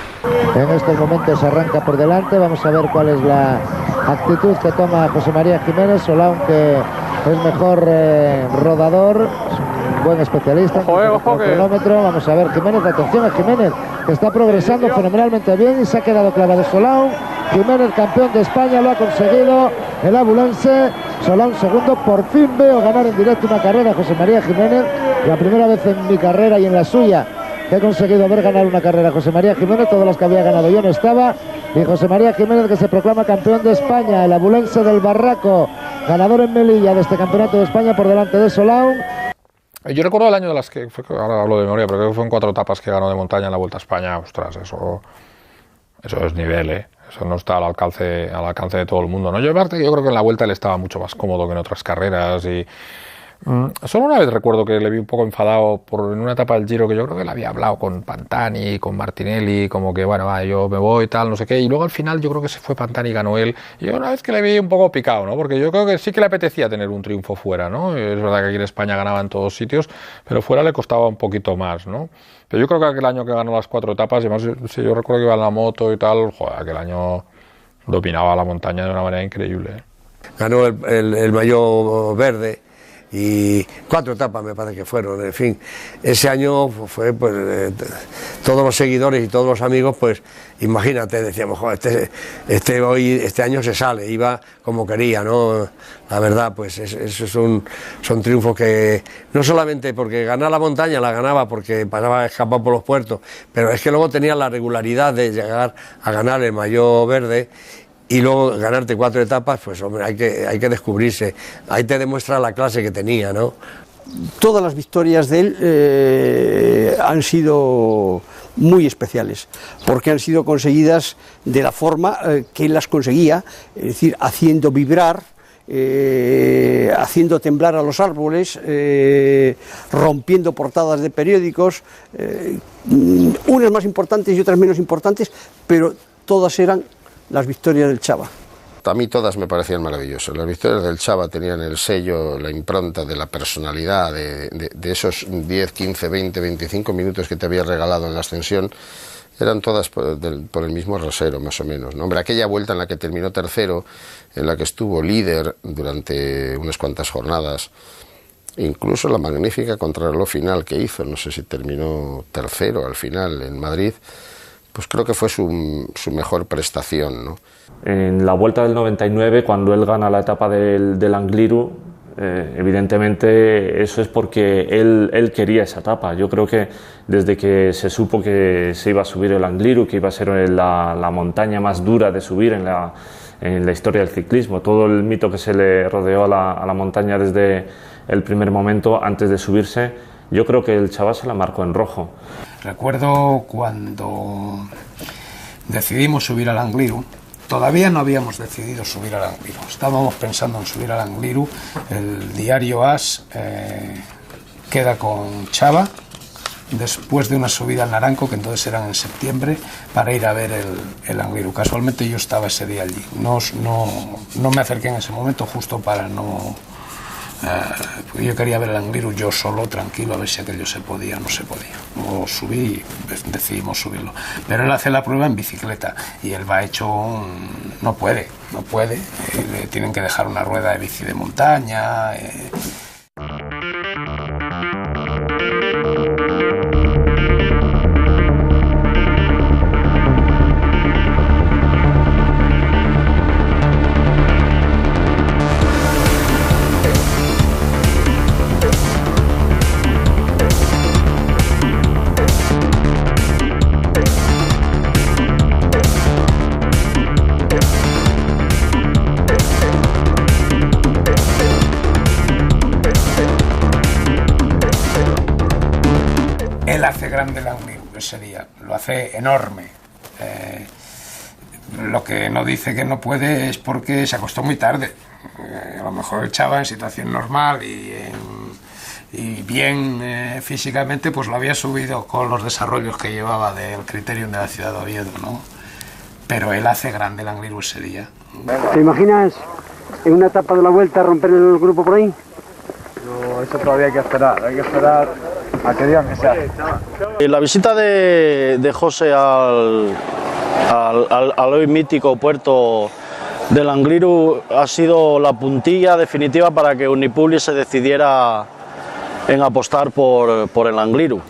En estos momentos arranca por delante, vamos a ver cuál es la actitud que toma José María Jiménez. Solán, que es mejor rodador, buen especialista en el cronómetro. Vamos a ver Jiménez, atención a Jiménez, que está progresando fenomenalmente bien y se ha quedado clavado Solán. Jiménez, campeón de España, lo ha conseguido el abulense. Solán segundo. Por fin veo ganar en directo una carrera a José María Jiménez, la primera vez en mi carrera y en la suya que he conseguido ver ganar una carrera a José María Jiménez. Todas las que había ganado yo no estaba, y José María Jiménez, que se proclama campeón de España, el abulense del Barraco, ganador en Melilla de este campeonato de España por delante de Solán. Yo recuerdo el año de las que, ahora hablo de memoria, pero creo que fue en 4 etapas que ganó de montaña en la Vuelta a España. Ostras, eso es nivel, eso no está al alcance de todo el mundo, ¿no? Yo creo que en la Vuelta él estaba mucho más cómodo que en otras carreras, y solo una vez recuerdo que le vi un poco enfadado en una etapa del Giro, que yo creo que le había hablado con Pantani, con Martinelli, como que yo me voy, tal, no sé qué, y luego al final yo creo que se fue Pantani y ganó él, y yo una vez que le vi un poco picado, ¿no? Porque yo creo que sí que le apetecía tener un triunfo fuera, ¿no? Es verdad que aquí en España ganaba en todos sitios, pero fuera le costaba un poquito más, ¿no? Pero yo creo que aquel año que ganó las 4 etapas, y además si yo recuerdo que iba en la moto y tal, aquel año dominaba la montaña de una manera increíble. Ganó el maillot verde, y 4 etapas me parece que fueron. En fin, ese año fue, pues, todos los seguidores y todos los amigos, pues imagínate, decíamos, joder, este año se sale, iba como quería, ¿no? La verdad, pues esos son triunfos que no solamente porque ganar la montaña la ganaba porque pasaba escapado por los puertos, pero es que luego tenía la regularidad de llegar a ganar el maillot verde. Y luego ganarte 4 etapas, pues hombre, hay que descubrirse. Ahí te demuestra la clase que tenía, ¿no? Todas las victorias de él han sido muy especiales, porque han sido conseguidas de la forma que él las conseguía, es decir, haciendo vibrar, haciendo temblar a los árboles, rompiendo portadas de periódicos, unas más importantes y otras menos importantes, pero todas eran las victorias del Chava. A mí todas me parecían maravillosas. Las victorias del Chava tenían el sello, la impronta de la personalidad, de esos 10, 15, 20, 25 minutos que te había regalado en la ascensión. Eran todas por el mismo rasero, más o menos, ¿no? Hombre, aquella vuelta en la que terminó tercero, en la que estuvo líder durante unas cuantas jornadas, incluso la magnífica contrarreloj final que hizo, no sé si terminó tercero al final en Madrid, pues creo que fue su mejor prestación, ¿no? En la Vuelta del 99, cuando él gana la etapa del Angliru, evidentemente eso es porque él quería esa etapa. Yo creo que desde que se supo que se iba a subir el Angliru, que iba a ser la montaña más dura de subir en la historia del ciclismo, todo el mito que se le rodeó a la montaña desde el primer momento antes de subirse, yo creo que el Chava se la marcó en rojo. Recuerdo cuando decidimos subir al Angliru, todavía no habíamos decidido subir al Angliru, estábamos pensando en subir al Angliru. El diario AS queda con Chava después de una subida al Naranco, que entonces eran en septiembre, para ir a ver el Angliru. Casualmente yo estaba ese día allí. No me acerqué en ese momento justo para no... porque yo quería ver el Angliru yo solo, tranquilo, a ver si aquello se podía o no se podía. Luego subí y decidimos subirlo. Pero él hace la prueba en bicicleta y él va hecho no puede. Le tienen que dejar una rueda de bici de montaña. Él hace grande el Angliru ese día, lo hace enorme. Lo que no dice que no puede es porque se acostó muy tarde. A lo mejor el Chava en situación normal y bien físicamente, pues lo había subido con los desarrollos que llevaba del Criterium de la ciudad de Oviedo, ¿no? Pero él hace grande el Angliru ese día. ¿Te imaginas en una etapa de la vuelta romper el grupo por ahí? No, eso todavía hay que esperar a que digan que sea. La visita de José al hoy mítico puerto del Angliru ha sido la puntilla definitiva para que Unipubli se decidiera en apostar por el Angliru.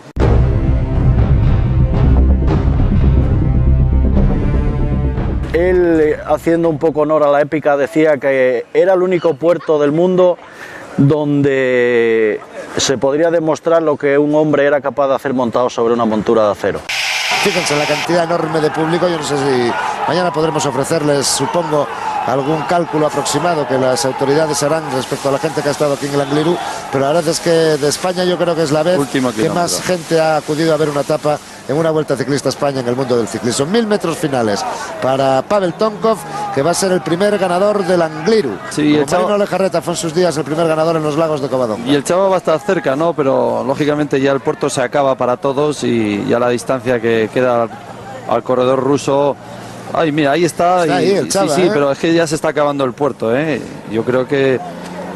Él, haciendo un poco honor a la épica, decía que era el único puerto del mundo donde se podría demostrar lo que un hombre era capaz de hacer montado sobre una montura de acero. Fíjense la cantidad enorme de público, yo no sé si mañana podremos ofrecerles, supongo, algún cálculo aproximado que las autoridades harán respecto a la gente que ha estado aquí en el Angliru, pero la verdad es que de España yo creo que es la vez que más gente ha acudido a ver una etapa en una Vuelta Ciclista a España en el mundo del ciclismo. 1000 metros finales para Pavel Tonkov, que va a ser el primer ganador del Angliru. Sí, como Marino Lejarreta fue en sus días el primer ganador en los lagos de Covadonga. Y el Chava va a estar cerca, ¿no? Pero lógicamente ya el puerto se acaba para todos y ya la distancia que queda al corredor ruso. Ay, mira, ahí está. Ahí el Chava, sí, pero es que ya se está acabando el puerto, ¿eh? Yo creo que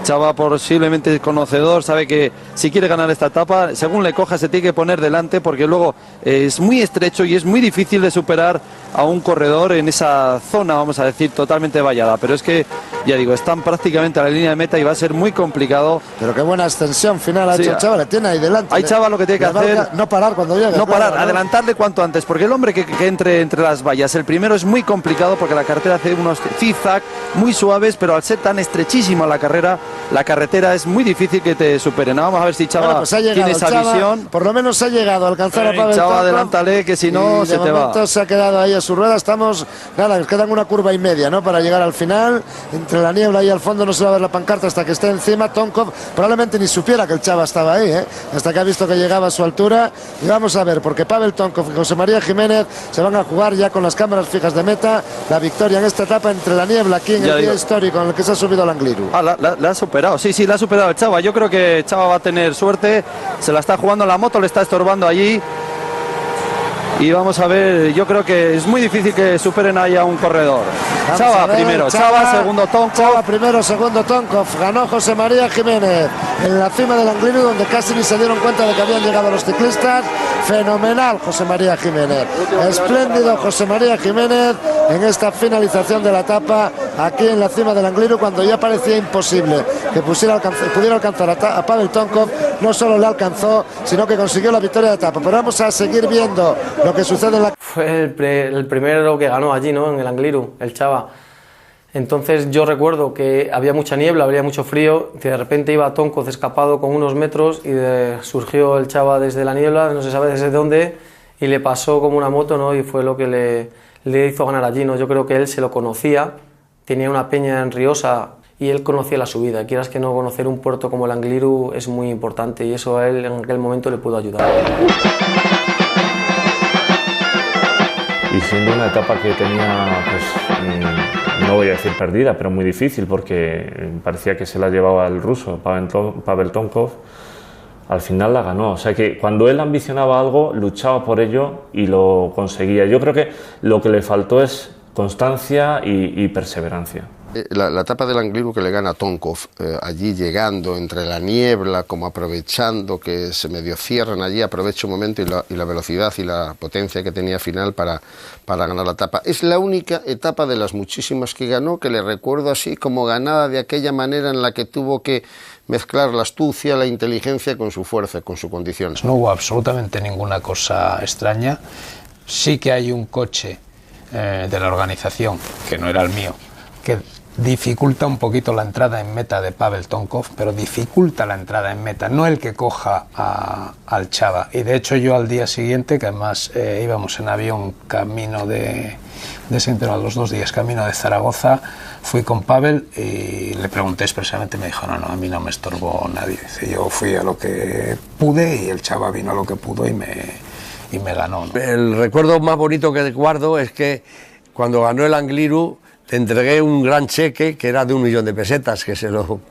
Chava, posiblemente conocedor, sabe que si quiere ganar esta etapa, según le coja se tiene que poner delante, porque luego es muy estrecho y es muy difícil de superar a un corredor en esa zona, vamos a decir, totalmente vallada. Pero es que, ya digo, están prácticamente a la línea de meta y va a ser muy complicado. Pero qué buena extensión final ha hecho el Chava, le tiene ahí delante. Ahí Chava lo que tiene que hacer... No parar cuando llegue. No parar, adelantarle cuanto antes, porque el hombre que entre las vallas, el primero es muy complicado porque la carretera hace unos zigzag muy suaves, pero al ser tan estrechísima la carretera es muy difícil que te superen. Vamos a ver si Chava pues tiene esa visión. Por lo menos ha llegado a alcanzar a Pavel Chava, Tonkov, adelántale, que si no se te va. Se ha quedado ahí a su rueda. Estamos, nada, nos quedan una curva y media, ¿no? Para llegar al final. Entre la niebla y al fondo no se va a ver la pancarta hasta que esté encima. Tonkov probablemente ni supiera que el Chava estaba ahí, ¿eh? Hasta que ha visto que llegaba a su altura. Y vamos a ver, porque Pavel Tonkov y José María Jiménez se van a jugar ya con las cámaras fijas de meta la victoria en esta etapa entre la niebla aquí en el día histórico en el que se ha subido al Angliru. La ha superado, sí, la ha superado el Chava. Yo creo que Chava va a tener suerte. Se la está jugando, la moto le está estorbando allí. Y vamos a ver, yo creo que es muy difícil que superen ahí a un corredor. Chava primero, Chava segundo Tonkov. Chava primero, segundo Tonkov. Ganó José María Jiménez en la cima del Angliru, donde casi ni se dieron cuenta de que habían llegado los ciclistas. Fenomenal José María Jiménez. Espléndido José María Jiménez en esta finalización de la etapa aquí en la cima del Angliru, cuando ya parecía imposible que pudiera alcanzar a Pavel Tonkov. No solo le alcanzó, sino que consiguió la victoria de etapa. Pero vamos a seguir viendo lo que sucede en la... Fue el primero que ganó allí, ¿no? En el Angliru, el Chava. Entonces yo recuerdo que había mucha niebla, había mucho frío, que de repente iba Tonkov escapado con unos metros y surgió el Chava desde la niebla, no se sabe desde dónde, y le pasó como una moto, ¿no? Y fue lo que le hizo ganar allí, ¿no? Yo creo que él se lo conocía, tenía una peña en Riosa y él conocía la subida. Quieras que no, conocer un puerto como el Angliru es muy importante y eso a él en aquel momento le pudo ayudar. Y siendo una etapa que tenía, pues, no voy a decir perdida, pero muy difícil, porque parecía que se la llevaba el ruso, Pavel Tonkov, al final la ganó. O sea que cuando él ambicionaba algo, luchaba por ello y lo conseguía. Yo creo que lo que le faltó es constancia y perseverancia. La etapa del Angliru que le gana a Tonkov, allí llegando entre la niebla, como aprovechando que se medio cierran allí, aprovecha un momento y la velocidad y la potencia que tenía final para ganar la etapa. Es la única etapa de las muchísimas que ganó que le recuerdo así como ganada de aquella manera en la que tuvo que mezclar la astucia, la inteligencia con su fuerza, con su condición. No hubo absolutamente ninguna cosa extraña. Sí que hay un coche de la organización, que no era el mío, que dificulta un poquito la entrada en meta de Pavel Tonkov, pero dificulta la entrada en meta, no el que coja al Chava. Y de hecho yo al día siguiente, que además íbamos en avión camino de ese intervalo, los 2 días, camino de Zaragoza, fui con Pavel y le pregunté expresamente, me dijo, no, a mí no me estorbó nadie. Dice, yo fui a lo que pude y el Chava vino a lo que pudo y me ganó, ¿no? El recuerdo más bonito que guardo es que cuando ganó el Angliru le entregué un gran cheque que era de 1 millón de pesetas, que se lo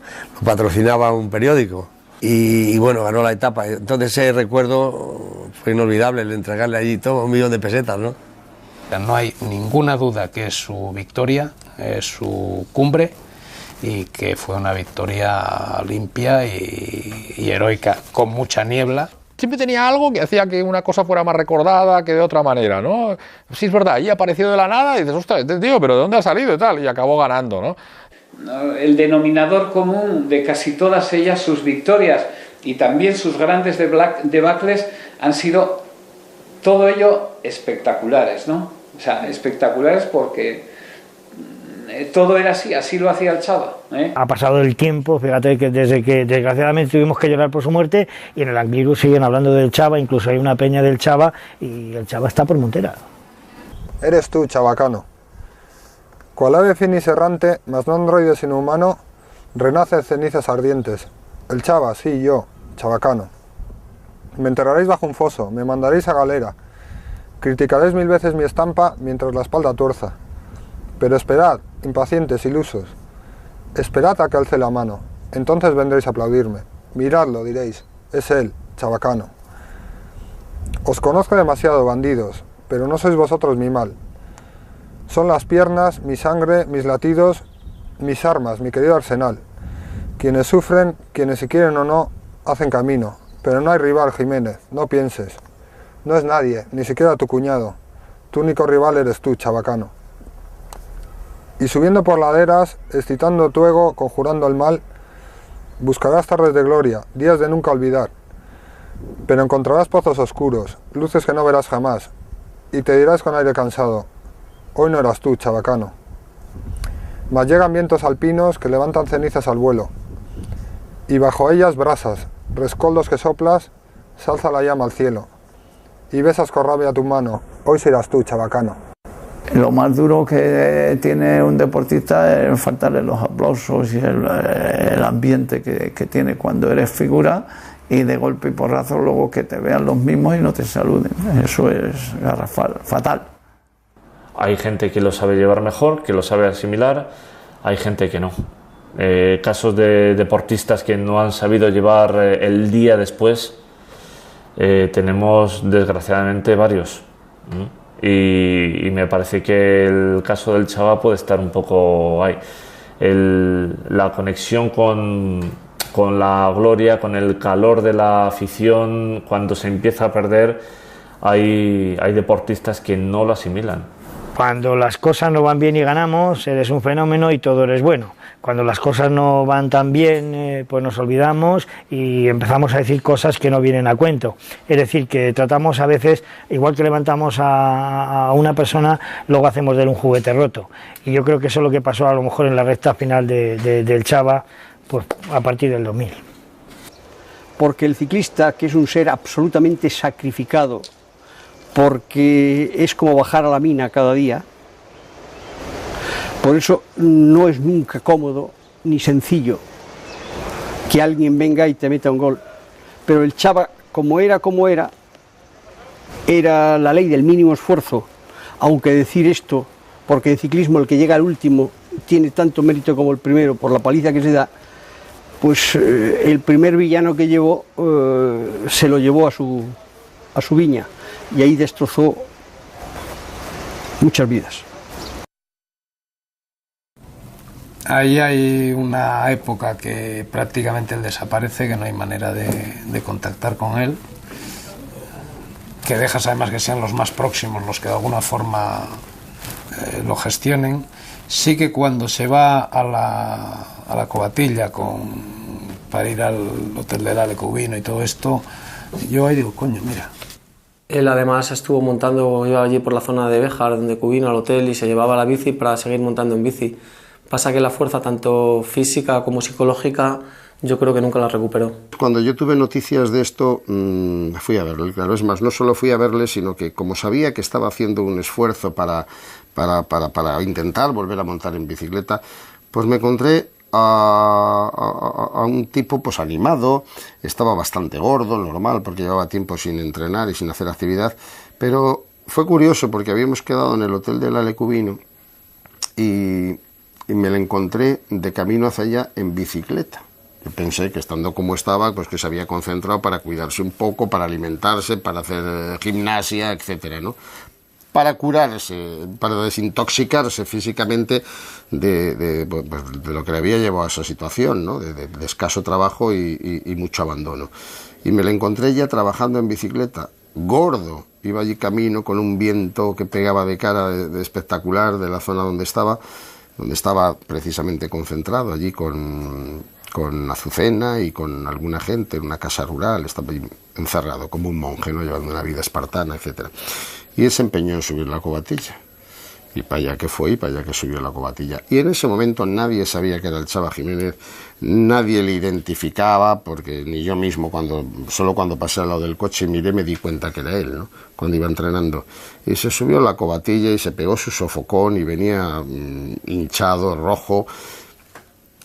patrocinaba un periódico. Y bueno, ganó la etapa. Entonces ese recuerdo fue inolvidable, el entregarle allí todo 1 millón de pesetas, ¿no? No hay ninguna duda que es su victoria, es su cumbre y que fue una victoria limpia y heroica, con mucha niebla. Siempre tenía algo que hacía que una cosa fuera más recordada que de otra manera, ¿no? Sí, es verdad, allí apareció de la nada y dices, ostras, este tío, pero ¿de dónde ha salido y tal? Y acabó ganando, ¿no? El denominador común de casi todas ellas, sus victorias y también sus grandes debacles, han sido todo ello espectaculares, ¿no? O sea, espectaculares porque todo era así lo hacía el Chava, ¿eh? Ha pasado el tiempo, fíjate que desde que desgraciadamente tuvimos que llorar por su muerte, y en el Angliru siguen hablando del Chava, incluso hay una peña del Chava y el Chava está por Montera. Eres tú, chabacano. Cual ave finis errante, mas non droide sino humano, renace en cenizas ardientes. El Chava, sí, yo, chabacano. Me enterraréis bajo un foso, me mandaréis a galera, criticaréis 1000 veces mi estampa mientras la espalda tuerza. Pero esperad, impacientes, ilusos, esperad a que alce la mano, entonces vendréis a aplaudirme. Miradlo, diréis, es él, chabacano. Os conozco demasiado, bandidos, pero no sois vosotros mi mal. Son las piernas, mi sangre, mis latidos, mis armas, mi querido arsenal. Quienes sufren, quienes si quieren o no, hacen camino. Pero no hay rival, Jiménez, no pienses. No es nadie, ni siquiera tu cuñado. Tu único rival eres tú, chabacano. Y subiendo por laderas, excitando tu ego, conjurando el mal, buscarás tardes de gloria, días de nunca olvidar. Pero encontrarás pozos oscuros, luces que no verás jamás, y te dirás con aire cansado, hoy no eras tú, chabacano. Mas llegan vientos alpinos que levantan cenizas al vuelo, y bajo ellas brasas, rescoldos que soplas, se alza la llama al cielo, y besas con rabia tu mano, hoy serás tú, chabacano. Lo más duro que tiene un deportista es faltarle los aplausos y el ambiente que tiene cuando eres figura, y de golpe y porrazo luego que te vean los mismos y no te saluden. Eso es garrafal, fatal. Hay gente que lo sabe llevar mejor, que lo sabe asimilar, hay gente que no. Casos de deportistas que no han sabido llevar el día después, tenemos desgraciadamente varios. Y me parece que el caso del Chava puede estar un poco ahí. La conexión con la gloria, con el calor de la afición, cuando se empieza a perder, hay deportistas que no lo asimilan. Cuando las cosas no van bien y ganamos, eres un fenómeno y todo eres bueno. Cuando las cosas no van tan bien, pues nos olvidamos y empezamos a decir cosas que no vienen a cuento. Es decir, que tratamos a veces, igual que levantamos a una persona, luego hacemos de él un juguete roto. Y yo creo que eso es lo que pasó a lo mejor en la recta final del Chava, pues a partir del 2000. Porque el ciclista, que es un ser absolutamente sacrificado, porque es como bajar a la mina cada día, por eso no es nunca cómodo ni sencillo que alguien venga y te meta un gol. Pero el Chava, como era la ley del mínimo esfuerzo, aunque decir esto, porque en ciclismo el que llega al último tiene tanto mérito como el primero por la paliza que se da, pues el primer villano que llevó se lo llevó a su viña y ahí destrozó muchas vidas. Ahí hay una época que prácticamente él desaparece, que no hay manera de contactar con él, que dejas además que sean los más próximos los que de alguna forma lo gestionen. Sí que cuando se va a la Covatilla para ir al hotel del Alecubino y todo esto, yo ahí digo, coño, mira. Él además estuvo montando, iba allí por la zona de Béjar, donde Cubino, al hotel, y se llevaba la bici para seguir montando en bici. Pasa que la fuerza, tanto física como psicológica, yo creo que nunca la recuperó. Cuando yo tuve noticias de esto, fui a verle. Claro, es más, no solo fui a verle, sino que como sabía que estaba haciendo un esfuerzo para intentar volver a montar en bicicleta, pues me encontré a un tipo pues animado, estaba bastante gordo, normal, porque llevaba tiempo sin entrenar y sin hacer actividad, pero fue curioso porque habíamos quedado en el hotel del Alecubino y me lo encontré de camino hacia allá en bicicleta. Yo pensé que estando como estaba, pues que se había concentrado para cuidarse un poco, para alimentarse, para hacer gimnasia, etcétera, ¿no? Para curarse, para desintoxicarse físicamente de lo que le había llevado a esa situación, ¿no? de escaso trabajo y mucho abandono. Y me lo encontré ya trabajando en bicicleta, gordo, iba allí camino con un viento que pegaba de cara de espectacular de la zona donde estaba precisamente concentrado, allí con Azucena y con alguna gente en una casa rural, estaba encerrado como un monje, ¿no? Llevando una vida espartana, etcétera. Y él se empeñó en subir la Covatilla. Y para allá que fue y para allá que subió la Covatilla. Y en ese momento nadie sabía que era el Chava Jiménez, nadie le identificaba, porque ni yo mismo, solo cuando pasé al lado del coche y miré me di cuenta que era él, ¿no? Cuando iba entrenando. Y se subió la Covatilla y se pegó su sofocón y venía hinchado, rojo.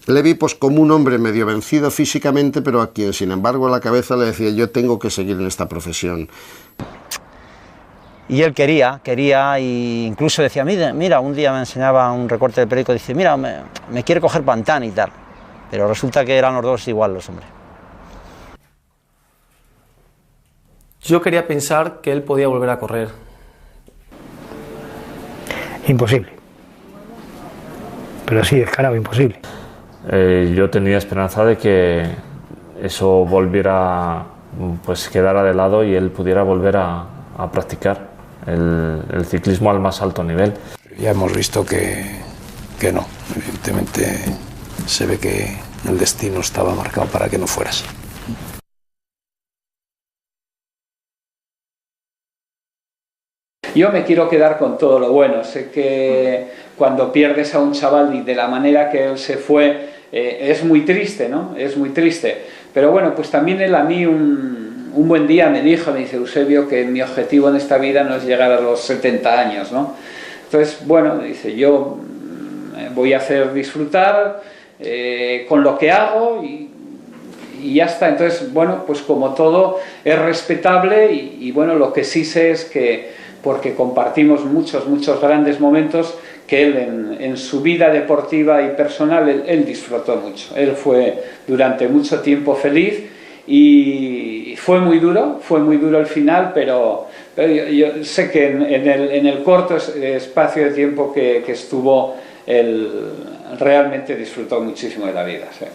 Le vi pues como un hombre medio vencido físicamente, pero a quien sin embargo a la cabeza le decía, yo tengo que seguir en esta profesión. Y él quería e incluso decía, mira, un día me enseñaba un recorte del periódico, dice, mira, me quiere coger Pantani y tal. Pero resulta que eran los dos igual los hombres. Yo quería pensar que él podía volver a correr. Imposible. Pero sí, descarado, imposible. Yo tenía esperanza de que eso volviera, pues quedara de lado y él pudiera volver a practicar el ciclismo al más alto nivel. Ya hemos visto que no, evidentemente se ve que el destino estaba marcado para que no fuera así. Yo me quiero quedar con todo lo bueno. Sé que cuando pierdes a un chaval y de la manera que él se fue, es muy triste, ¿no? Es muy triste. Pero bueno, pues también él a mí un buen día me dice, Eusebio, que mi objetivo en esta vida no es llegar a los 70 años, ¿no? Entonces, bueno, dice, yo voy a hacer disfrutar con lo que hago y ya está. Entonces, bueno, pues como todo es respetable y bueno, lo que sí sé es que, porque compartimos muchos grandes momentos, que él en su vida deportiva y personal, él disfrutó mucho. Él fue durante mucho tiempo feliz y fue muy duro el final, pero yo sé que en el corto espacio de tiempo que estuvo, él realmente disfrutó muchísimo de la vida. Sí.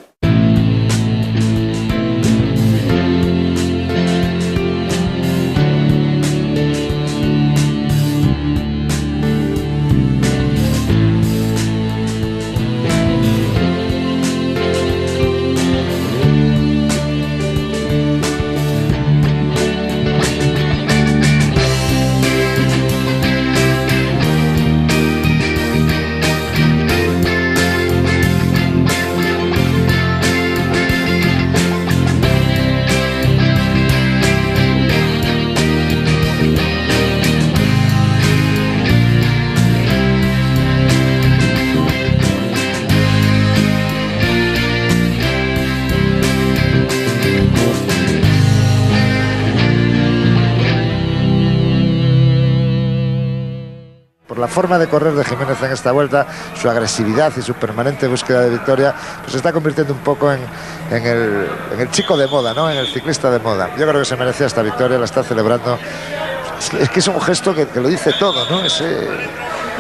por la forma de correr de Jiménez en esta vuelta, su agresividad y su permanente búsqueda de victoria, pues se está convirtiendo un poco en el chico de moda, ¿no? En el ciclista de moda. Yo creo que se merecía esta victoria, la está celebrando. Es que es un gesto que lo dice todo, ¿no?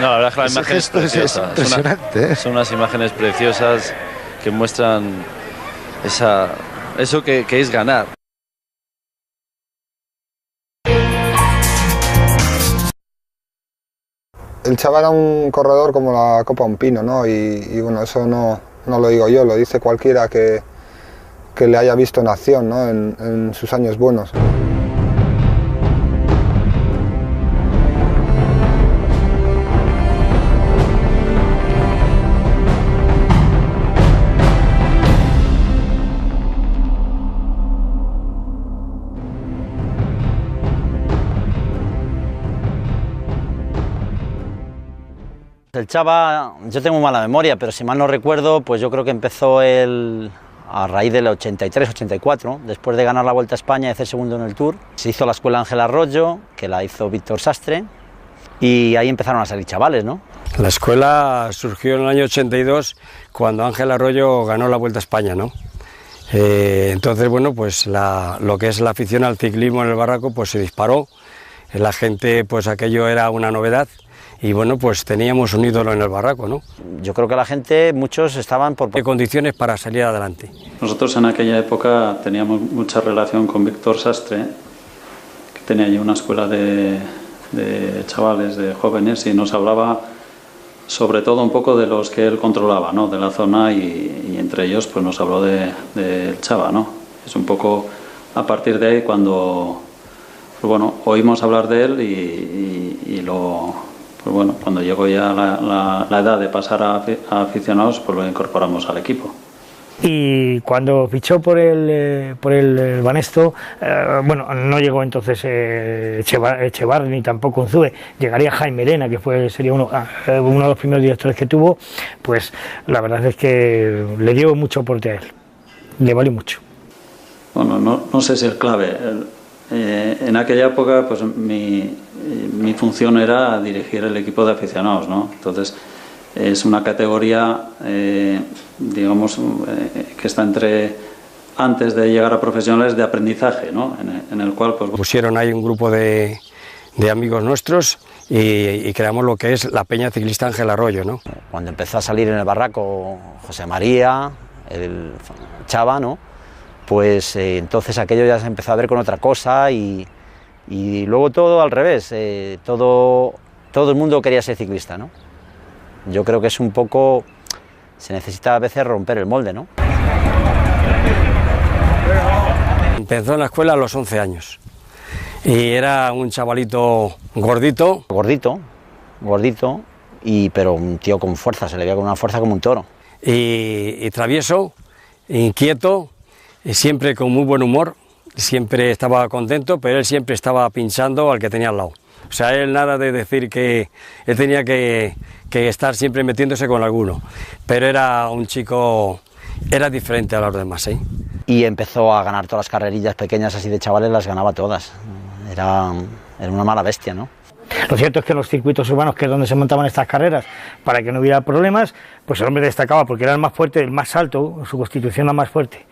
No, la verdad es que la ese imagen gesto es preciosa. es impresionante. Son unas imágenes preciosas que muestran eso que es ganar. El Chava era un corredor como la copa un pino, ¿no? Y bueno, eso no lo digo yo, lo dice cualquiera que le haya visto en acción, ¿no? En sus años buenos. El Chava, yo tengo mala memoria, pero si mal no recuerdo, pues yo creo que empezó a raíz del 83-84, después de ganar la Vuelta a España y hacer segundo en el Tour. Se hizo la escuela Ángel Arroyo, que la hizo Víctor Sastre, y ahí empezaron a salir chavales, ¿no? La escuela surgió en el año 82, cuando Ángel Arroyo ganó la Vuelta a España, ¿no? Entonces, bueno, pues lo que es la afición al ciclismo en el Barraco, pues se disparó. La gente, pues aquello era una novedad. Y bueno, pues teníamos un ídolo en el Barraco, ¿no? Yo creo que la gente, muchos estaban por condiciones para salir adelante. Nosotros en aquella época teníamos mucha relación con Víctor Sastre, que tenía allí una escuela de chavales, de jóvenes, y nos hablaba sobre todo un poco de los que él controlaba, ¿no? De la zona, y entre ellos pues nos habló del Chava, ¿no? Es un poco a partir de ahí cuando, pues bueno, oímos hablar de él pues bueno, cuando llegó ya la edad de pasar a aficionados, pues lo incorporamos al equipo. Y cuando fichó por el Banesto, bueno, no llegó entonces Echevarri ni tampoco Unzúe, llegaría Jaime Elena, que sería uno de los primeros directores que tuvo. Pues la verdad es que le dio mucho aporte a él, le valió mucho. Bueno, no sé si es clave. En aquella época, pues mi función era dirigir el equipo de aficionados, ¿no? Entonces es una categoría, digamos, que está antes de llegar a profesionales, de aprendizaje, ¿no? En el cual pues pusieron ahí un grupo de amigos nuestros y creamos lo que es la Peña Ciclista Ángel Arroyo, ¿no? Cuando empezó a salir en el Barraco José María, el Chava, ¿no? Pues entonces aquello ya se empezó a ver con otra cosa, y luego todo al revés, todo el mundo quería ser ciclista, ¿no? Yo creo que es un poco, se necesita a veces romper el molde, ¿no? Empezó en la escuela a los 11 años y era un chavalito gordito, pero un tío con fuerza, se le veía con una fuerza como un toro. Y travieso, inquieto, y siempre con muy buen humor, siempre estaba contento, pero él siempre estaba pinchando al que tenía al lado. O sea, él nada de decir que él tenía que estar siempre metiéndose con alguno, pero era un chico, era diferente a los demás, ¿eh? Y empezó a ganar todas las carrerillas pequeñas así de chavales, las ganaba todas. Era una mala bestia, ¿no? Lo cierto es que en los circuitos urbanos, que es donde se montaban estas carreras, para que no hubiera problemas, pues el hombre destacaba porque era el más fuerte, el más alto, su constitución la más fuerte.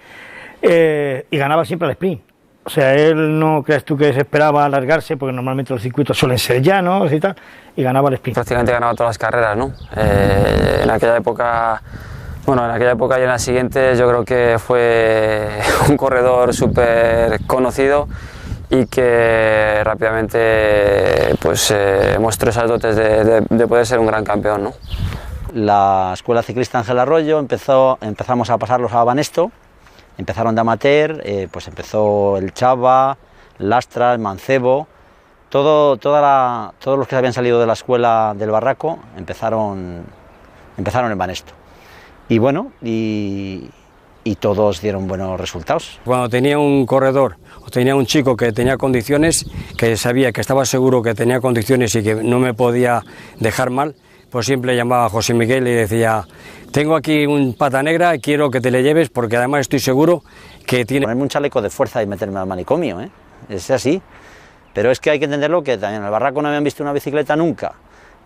Y ganaba siempre al sprint. O sea, él no creas tú que se esperaba alargarse, porque normalmente los circuitos suelen ser llanos y tal, y ganaba al sprint. Prácticamente ganaba todas las carreras, ¿no? En aquella época y en las siguientes yo creo que fue un corredor súper conocido y que rápidamente pues mostró esas dotes de poder ser un gran campeón, ¿no? La Escuela Ciclista Ángel Arroyo empezamos a pasarlos a Banesto. Empezaron de amateur, pues empezó el Chava, Lastra, el Mancebo, todos los que habían salido de la escuela del Barraco empezaron en Banesto. Y bueno, y todos dieron buenos resultados. Cuando tenía un corredor o tenía un chico que tenía condiciones, que sabía que estaba seguro que tenía condiciones y que no me podía dejar mal, pues siempre llamaba a José Miguel y decía: tengo aquí un pata negra, quiero que te le lleves porque además estoy seguro que tiene... Ponerme un chaleco de fuerza y meterme al manicomio, ¿eh? Es así. Pero es que hay que entenderlo que también en el Barraco no habían visto una bicicleta nunca.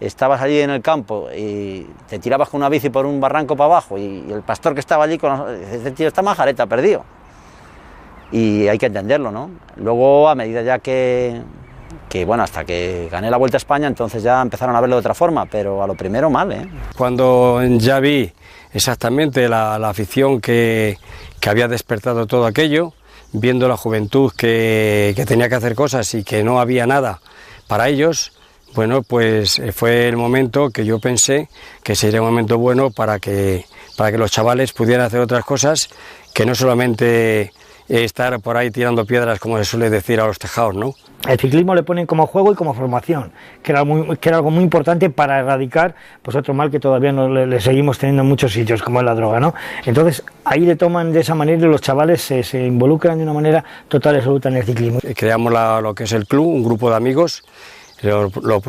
estabas allí en el campo y te tirabas con una bici por un barranco para abajo y el pastor que estaba allí dice, este tío está majareta, perdido. Y hay que entenderlo, ¿no? Luego, a medida ya que bueno, hasta que gané la Vuelta a España, entonces ya empezaron a verlo de otra forma, pero a lo primero mal, ¿eh? Cuando ya vi exactamente la afición que había despertado todo aquello, viendo la juventud que tenía que hacer cosas y que no había nada para ellos, bueno, pues fue el momento que yo pensé que sería un momento bueno para que los chavales pudieran hacer otras cosas, que no solamente estar por ahí tirando piedras, como se suele decir, a los tejados, ¿no? El ciclismo le ponen como juego y como formación, que era algo muy importante para erradicar pues otro mal que todavía le seguimos teniendo en muchos sitios, como es la droga, ¿no? Entonces ahí le toman de esa manera y los chavales se involucran de una manera total y absoluta en el ciclismo. Creamos lo que es el club, un grupo de amigos, lo